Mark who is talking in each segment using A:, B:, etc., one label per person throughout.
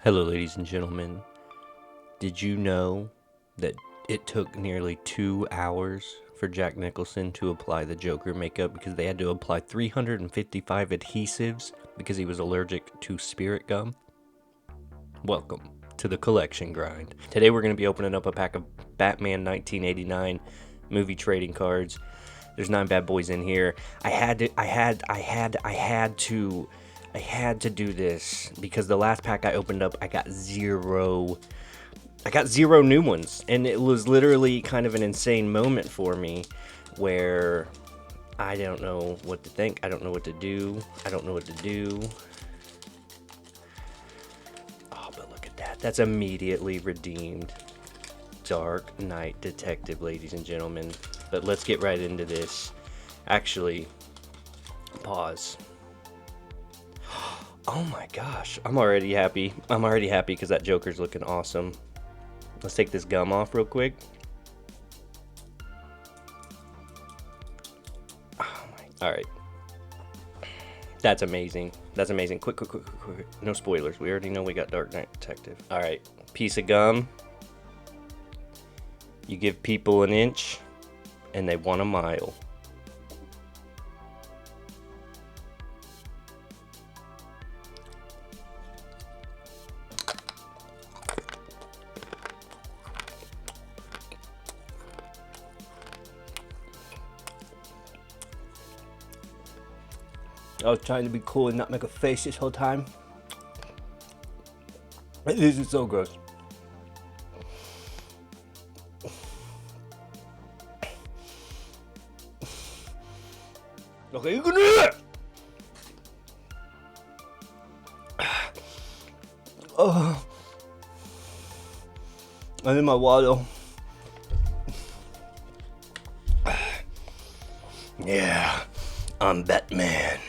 A: Hello, ladies and gentlemen. Did you know that it took nearly 2 hours for Jack Nicholson to apply the Joker makeup because they had to apply 355 adhesives because he was allergic to spirit gum? Welcome to the collection grind. Today we're going to be opening up a pack of Batman 1989 movie trading cards. There's 9 bad boys in here. I had to do this because the last pack I opened up, I got zero new ones, and it was literally kind of an insane moment for me where I don't know what to think. I don't know what to do. Oh, but look at that. That's immediately redeemed. Dark Knight Detective, ladies and gentlemen. But let's get right into this. Actually, pause. Oh my gosh, I'm already happy because that Joker's looking awesome. Let's take this gum off real quick. Oh my, all right. That's amazing. Quick. No spoilers. We already know we got Dark Knight Detective. All right, piece of gum. You give people an inch, and they want a mile. I was trying to be cool and not make a face this whole time. This is so gross. Okay, you can do it! Oh. I need my water. Yeah, I'm Batman.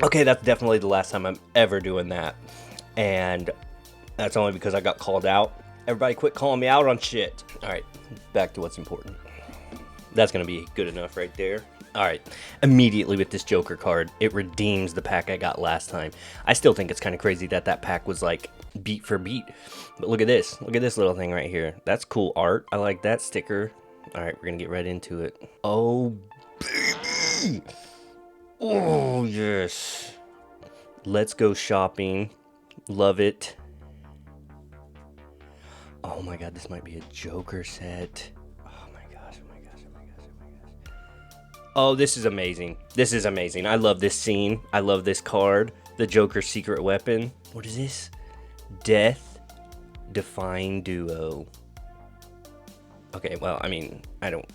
A: Okay, that's definitely the last time I'm ever doing that. And that's only because I got called out. Everybody quit calling me out on shit. Alright, back to what's important. That's going to be good enough right there. Alright, immediately with this Joker card, it redeems the pack I got last time. I still think it's kind of crazy that pack was like beat for beat. But look at this. Look at this little thing right here. That's cool art. I like that sticker. Alright, we're going to get right into it. Oh, baby! Oh, yes. Let's go shopping. Love it. Oh my god, this might be a Joker set. Oh my gosh. Oh, this is amazing. I love this scene. I love this card. The Joker's secret weapon. What is this? Death Defying Duo. Okay, well, I mean, I don't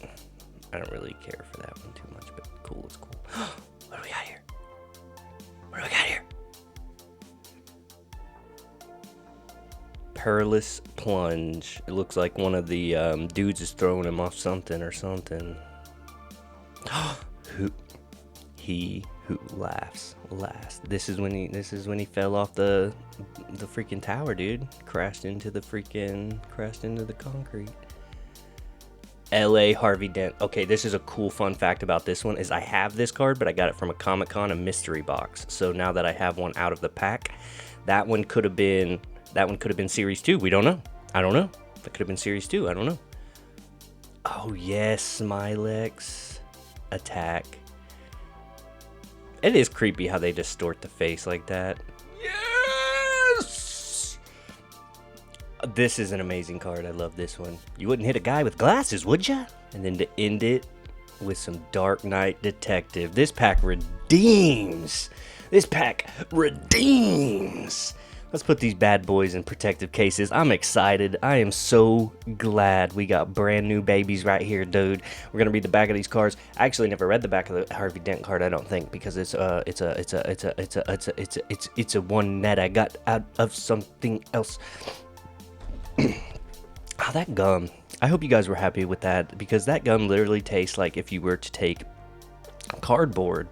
A: really care for that one too much, but cool, it's cool. What do we got here? Perilous Plunge. It looks like one of the dudes is throwing him off something or something. He who laughs last. This is when he fell off the freaking tower, dude. Crashed into the concrete. L.A. Harvey Dent. Okay, this is a cool fun fact about this one is I have this card, but I got it from a Comic-Con, a mystery box. So now that I have one out of the pack, that one could have been Series 2. We don't know. I don't know. That could have been Series 2. I don't know. Oh, yes, Smilex. Attack. It is creepy how they distort the face like that. Yes! This is an amazing card. I love this one. You wouldn't hit a guy with glasses, would ya? And then to end it with some Dark Knight Detective. This pack redeems. Let's put these bad boys in protective cases. I'm excited. I am so glad we got brand new babies right here, dude. We're gonna read the back of these cards. I actually never read the back of the Harvey Dent card. I don't think because it's a one that I got out of something else. Oh, that gum. I hope you guys were happy with that because that gum literally tastes like if you were to take cardboard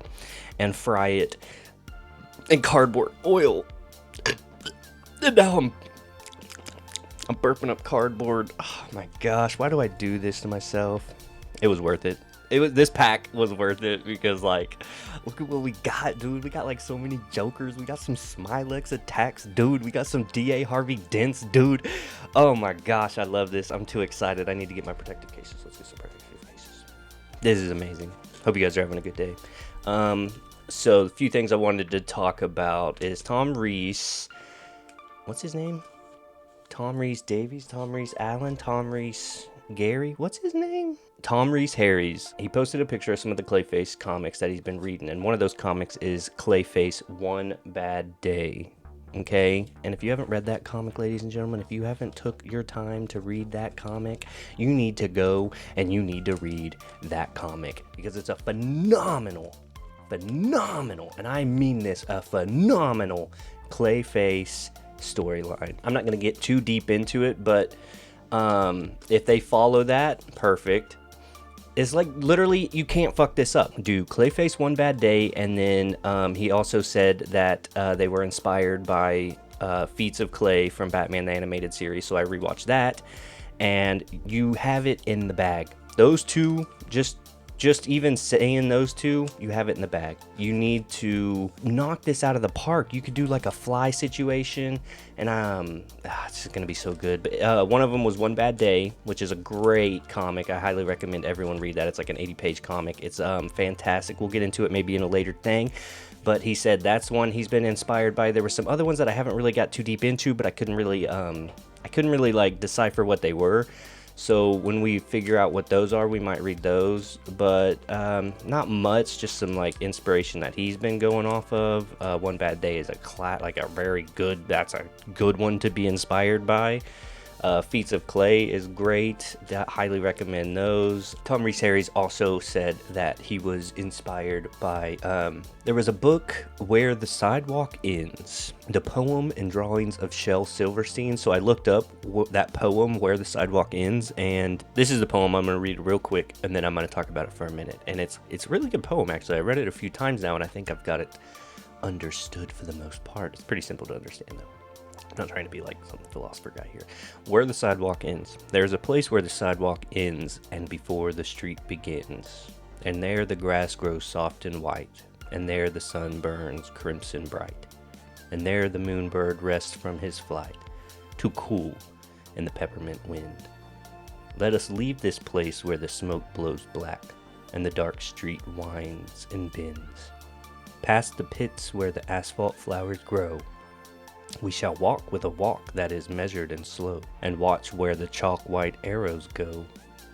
A: and fry it in cardboard oil. And now I'm burping up cardboard. Oh my gosh, why do I do this to myself? It was worth it. This pack was worth it because, like, look at what we got, dude. We got like so many Jokers. We got some Smilex attacks, dude. We got some DA Harvey Dents, dude. Oh my gosh, I love this. I'm too excited. I need to get my protective cases. Let's get some protective cases. This is amazing. Hope you guys are having a good day. So a few things I wanted to talk about is Tom Reese. What's his name? Tom Reese Davies, Tom Reese Allen, Tom Reese Gary. What's his name? Tom Reese Harries. He posted a picture of some of the Clayface comics that he's been reading, and one of those comics is Clayface One Bad Day. Okay, and if you haven't read that comic, ladies and gentlemen, if you haven't took your time to read that comic, you need to go and you need to read that comic because it's a phenomenal, and I mean this, a phenomenal Clayface storyline. I'm not going to get too deep into it, but if they follow that, perfect. It's like literally you can't fuck this up. Do Clayface One Bad Day, and then he also said that they were inspired by Feats of Clay from Batman the Animated Series, so I rewatched that, and you have it in the bag. Those two, just even saying those two, you have it in the bag. You need to knock this out of the park. You could do like a Fly situation, and it's gonna be so good. But one of them was One Bad Day, which is a great comic. I highly recommend everyone read that. It's like an 80-page comic. It's fantastic. We'll get into it maybe in a later thing. But he said that's one he's been inspired by. There were some other ones that I haven't really got too deep into, but I couldn't really like decipher what they were. So when we figure out what those are, we might read those, but not much, just some like inspiration that he's been going off of. One Bad Day is that's a good one to be inspired by. Feats of Clay is great. Highly recommend those. Tom Reese Harries also said that he was inspired by, there was a book, Where the Sidewalk Ends, the poem and drawings of Shel Silverstein. So I looked up that poem, Where the Sidewalk Ends, and this is the poem. I'm going to read real quick, and then I'm going to talk about it for a minute. And it's a really good poem, actually. I read it a few times now, and I think I've got it understood for the most part. It's pretty simple to understand, though. I'm not trying to be like some philosopher guy here. Where the sidewalk ends. There's a place where the sidewalk ends and before the street begins. And there the grass grows soft and white. And there the sun burns crimson bright. And there the moonbird rests from his flight to cool in the peppermint wind. Let us leave this place where the smoke blows black and the dark street winds and bends. Past the pits where the asphalt flowers grow, we shall walk with a walk that is measured and slow, and watch where the chalk-white arrows go,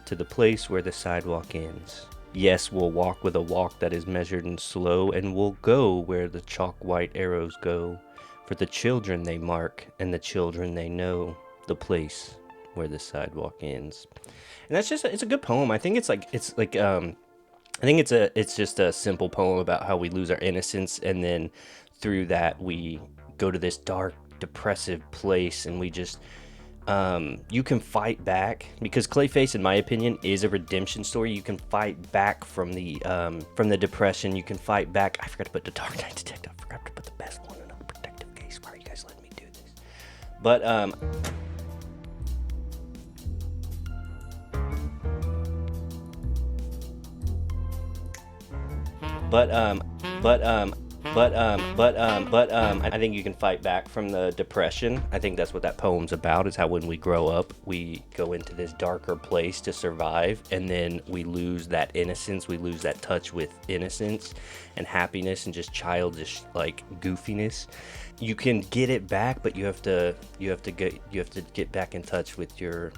A: to the place where the sidewalk ends. Yes, we'll walk with a walk that is measured and slow, and we'll go where the chalk-white arrows go, for the children they mark, and the children they know, the place where the sidewalk ends. And that's just, it's a good poem. I think it's just a simple poem about how we lose our innocence, and then through that we go to this dark, depressive place, and we just you can fight back, because Clayface, in my opinion, is a redemption story. You can fight back from the depression. You can fight back. I forgot to put the Dark Knight Detective. I forgot to put the best one in a protective case. Why are you guys letting me do this? But I think you can fight back from the depression. I think that's what that poem's about, is how when we grow up, we go into this darker place to survive, and then we lose that innocence, we lose that touch with innocence and happiness and just childish like goofiness. You can get it back, but you have to get back in touch with your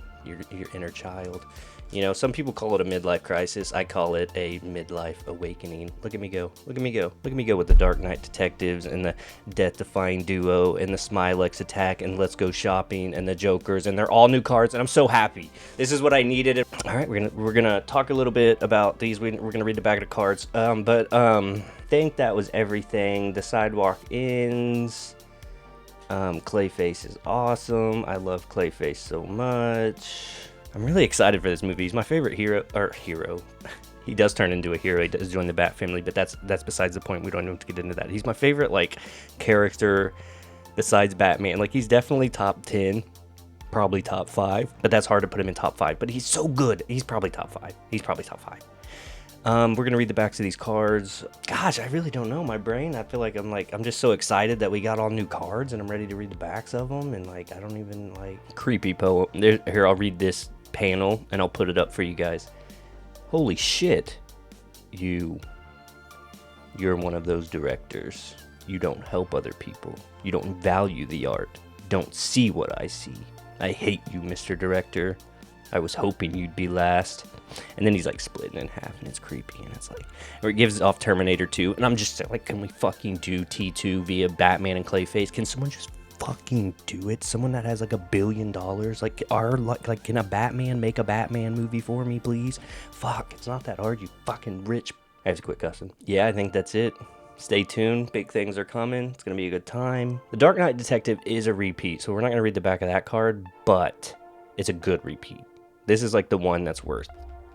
A: inner child. You know, some people call it a midlife crisis. I call it a midlife awakening. Look at me go. Look at me go. Look at me go with the Dark Knight Detectives and the Death-Defying Duo and the Smilex Attack and Let's Go Shopping and the Jokers, and they're all new cards, and I'm so happy. This is what I needed. All right, we're gonna talk a little bit about these. We're gonna read the back of the cards. I think that was everything. The sidewalk ends. Clayface is awesome. I love Clayface so much. I'm really excited for this movie. He's my favorite hero. He does turn into a hero. He does join the Bat family, but that's besides the point. We don't need to get into that. He's my favorite like character besides Batman. Like, he's definitely top 10, probably top 5, but that's hard to put him in top 5. But he's so good. He's probably top 5. We're gonna read the backs of these cards. Gosh, I really don't know. My brain, I feel like I'm just so excited that we got all new cards and I'm ready to read the backs of them. And like, I don't even like creepy poem. Here, I'll read this panel and I'll put it up for you guys. Holy shit. You're one of those directors. You don't help other people. You don't value the art. Don't see what I see. I hate you, Mr. Director. I was hoping you'd be last. And then he's like splitting in half and it's creepy and it's like, or it gives off Terminator 2. And I'm just like, can we fucking do T2 via Batman and Clayface? Can someone just fucking do it? Someone that has like $1 billion, like can a Batman make a Batman movie for me, please? Fuck, it's not that hard, you fucking rich. I have to quit cussing. Yeah, I think that's it. Stay tuned. Big things are coming. It's going to be a good time. The Dark Knight Detective is a repeat, so we're not going to read the back of that card, but it's a good repeat. This is like the one that's worth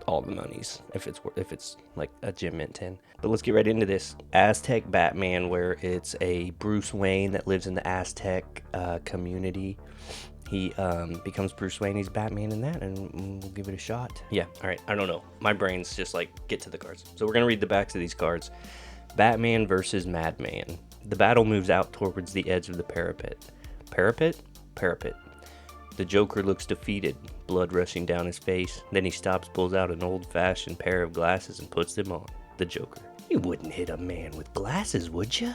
A: all the monies if it's like a Gem Mint 10. But let's get right into this. Aztec Batman, where it's a Bruce Wayne that lives in the Aztec community. He becomes Bruce Wayne. He's Batman in that, and we'll give it a shot. Yeah, all right. I don't know. My brain's just like, get to the cards. So we're going to read the backs of these cards. Batman versus Madman. The battle moves out towards the edge of the parapet. Parapet? Parapet. The Joker looks defeated, blood rushing down his face. Then he stops, pulls out an old-fashioned pair of glasses, and puts them on. The Joker. You wouldn't hit a man with glasses, would you?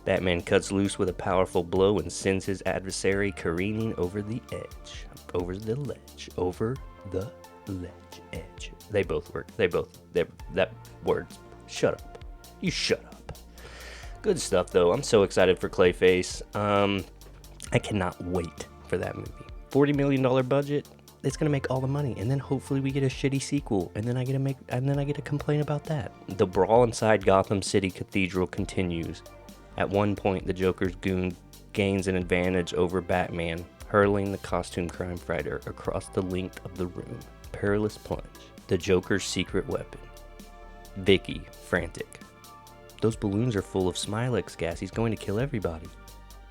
A: Batman cuts loose with a powerful blow and sends his adversary careening over the edge. Over the ledge. Over the ledge. Edge. They both work. That word's shut up. You shut up. Good stuff, though. I'm so excited for Clayface. I cannot wait for that movie. $40 million budget. It's gonna make all the money, and then hopefully we get a shitty sequel, and then I get to complain about that. The brawl inside Gotham City Cathedral continues. At one point, the Joker's goon gains an advantage over Batman, hurling the costume crime fighter across the length of the room. Perilous plunge. The Joker's secret weapon. Vicky, frantic. Those balloons are full of Smilex gas. He's going to kill everybody.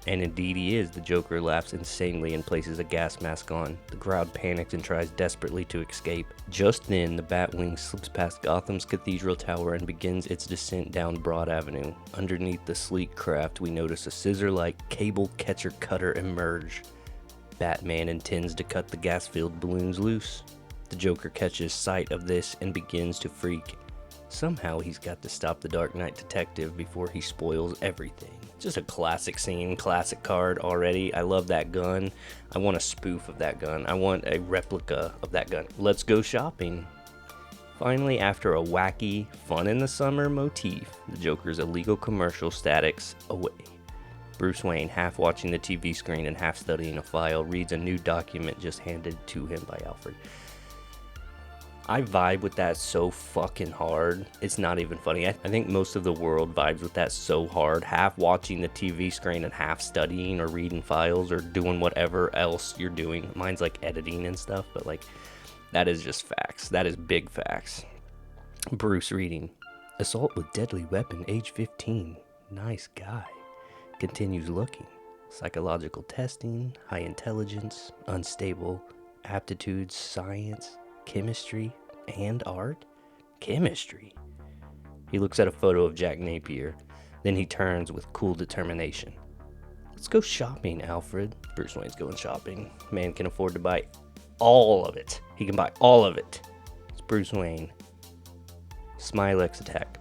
A: And indeed he is. The Joker laughs insanely and places a gas mask on. The crowd panics and tries desperately to escape. Just then, the Batwing slips past Gotham's Cathedral Tower and begins its descent down Broad Avenue. Underneath the sleek craft, we notice a scissor-like cable catcher cutter emerge. Batman intends to cut the gas-filled balloons loose. The Joker catches sight of this and begins to freak. Somehow he's got to stop the Dark Knight Detective before he spoils everything. Just a classic scene, classic card already. I love that gun. I want a spoof of that gun. I want a replica of that gun. Let's go shopping. Finally, after a wacky, fun in the summer motif, the Joker's illegal commercial statics away. Bruce Wayne, half watching the TV screen and half studying a file, reads a new document just handed to him by Alfred. I vibe with that so fucking hard. It's not even funny. I think most of the world vibes with that so hard. Half watching the TV screen and half studying or reading files or doing whatever else you're doing. Mine's like editing and stuff, but like that is just facts. That is big facts. Bruce reading. Assault with deadly weapon, age 15. Nice guy. Continues looking. Psychological testing, high intelligence, unstable, aptitudes, science, chemistry, and art? Chemistry. He looks at a photo of Jack Napier. Then he turns with cool determination. Let's go shopping, Alfred. Bruce Wayne's going shopping. Man can afford to buy all of it. He can buy all of it. It's Bruce Wayne. Smilex attack.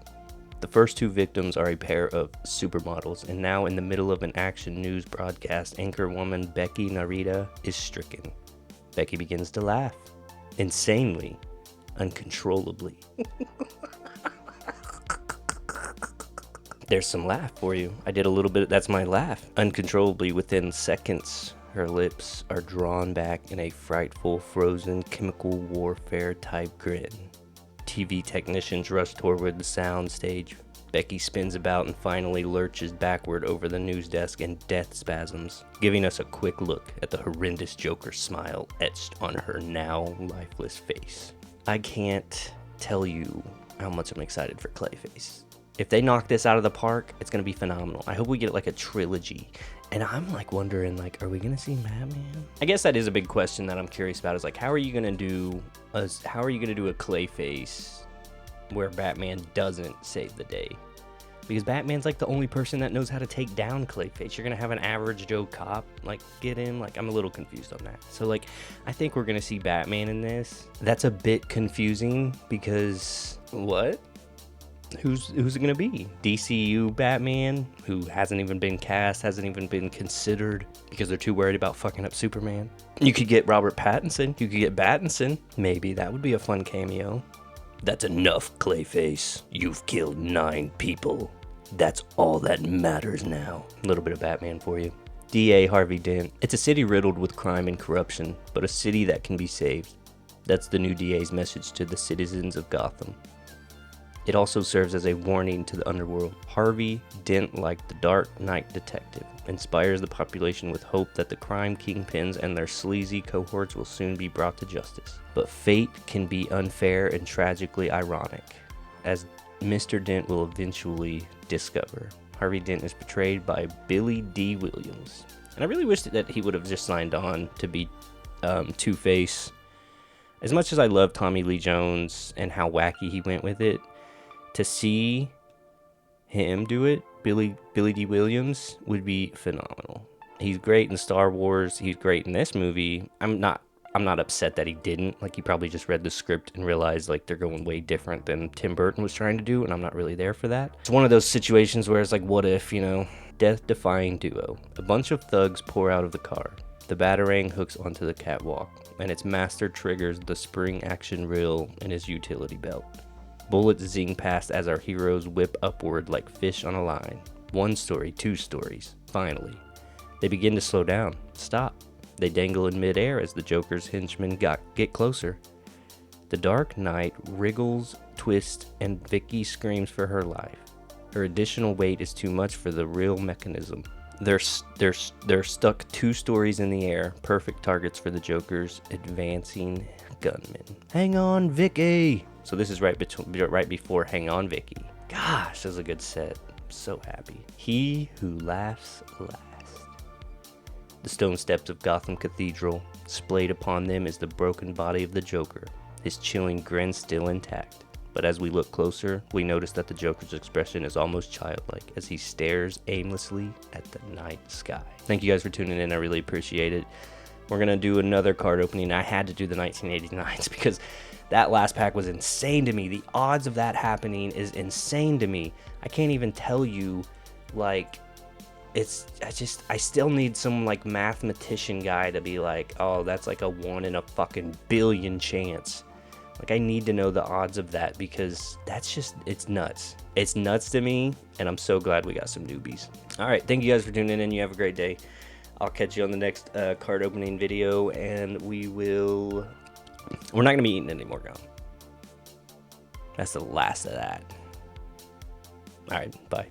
A: The first two victims are a pair of supermodels, and now in the middle of an action news broadcast, anchorwoman Becky Narita is stricken. Becky begins to laugh. Insanely, uncontrollably. There's some laugh for you. I did a little bit, that's my laugh. Uncontrollably within seconds, her lips are drawn back in a frightful, frozen, chemical warfare type grin. TV technicians rush toward the sound stage. Becky spins about and finally lurches backward over the news desk in death spasms, giving us a quick look at the horrendous Joker smile etched on her now lifeless face. I can't tell you how much I'm excited for Clayface. If they knock this out of the park, it's going to be phenomenal. I hope we get like a trilogy. And I'm like wondering, like, are we going to see Madman? I guess that is a big question that I'm curious about, is like, how are you going to do a Clayface where Batman doesn't save the day. Because Batman's like the only person that knows how to take down Clayface. You're gonna have an average Joe cop like get him. Like, I'm a little confused on that. So like, I think we're gonna see Batman in this. That's a bit confusing because what? Who's it gonna be? DCU Batman, who hasn't even been cast, hasn't even been considered because they're too worried about fucking up Superman. You could get Robert Pattinson. You could get Battinson. Maybe that would be a fun cameo. That's enough, Clayface. You've killed 9 people. That's all that matters now. A little bit of Batman for you. DA Harvey Dent. It's a city riddled with crime and corruption, but a city that can be saved. That's the new DA's message to the citizens of Gotham. It also serves as a warning to the underworld. Harvey Dent, like the Dark Knight detective, inspires the population with hope that the crime kingpins and their sleazy cohorts will soon be brought to justice. But fate can be unfair and tragically ironic, as Mr. Dent will eventually discover. Harvey Dent is portrayed by Billy D. Williams. And I really wish that he would have just signed on to be Two-Face. As much as I love Tommy Lee Jones and how wacky he went with it, to see him do it, Billy D. Williams, would be phenomenal. He's great in Star Wars. He's great in this movie. I'm not upset that he didn't. Like, he probably just read the script and realized like they're going way different than Tim Burton was trying to do, and I'm not really there for that. It's one of those situations where it's like, what if, you know, death-defying duo. A bunch of thugs pour out of the car. The Batarang hooks onto the catwalk, and its master triggers the spring action reel in his utility belt. Bullets zing past as our heroes whip upward like fish on a line. 1 story, 2 stories. Finally, they begin to slow down. Stop. They dangle in midair as the Joker's henchmen get closer. The Dark Knight wriggles, twists, and Vicky screams for her life. Her additional weight is too much for the real mechanism. They're stuck 2 stories in the air, perfect targets for the Joker's advancing gunmen. Hang on, Vicky! So this is right before Hang On, Vicky. Gosh, that was a good set. I'm so happy. He who laughs last. The stone steps of Gotham Cathedral. Splayed upon them is the broken body of the Joker, his chilling grin still intact. But as we look closer, we notice that the Joker's expression is almost childlike as he stares aimlessly at the night sky. Thank you guys for tuning in. I really appreciate it. We're going to do another card opening. I had to do the 1989s because that last pack was insane to me. The odds of that happening is insane to me. I can't even tell you, like, I still need some, like, mathematician guy to be like, oh, that's like a 1 in a fucking billion chance. Like, I need to know the odds of that because that's just, it's nuts. It's nuts to me, and I'm so glad we got some newbies. All right, thank you guys for tuning in. You have a great day. I'll catch you on the next card opening video, and we're not going to be eating any more gum. That's the last of that. All right, bye.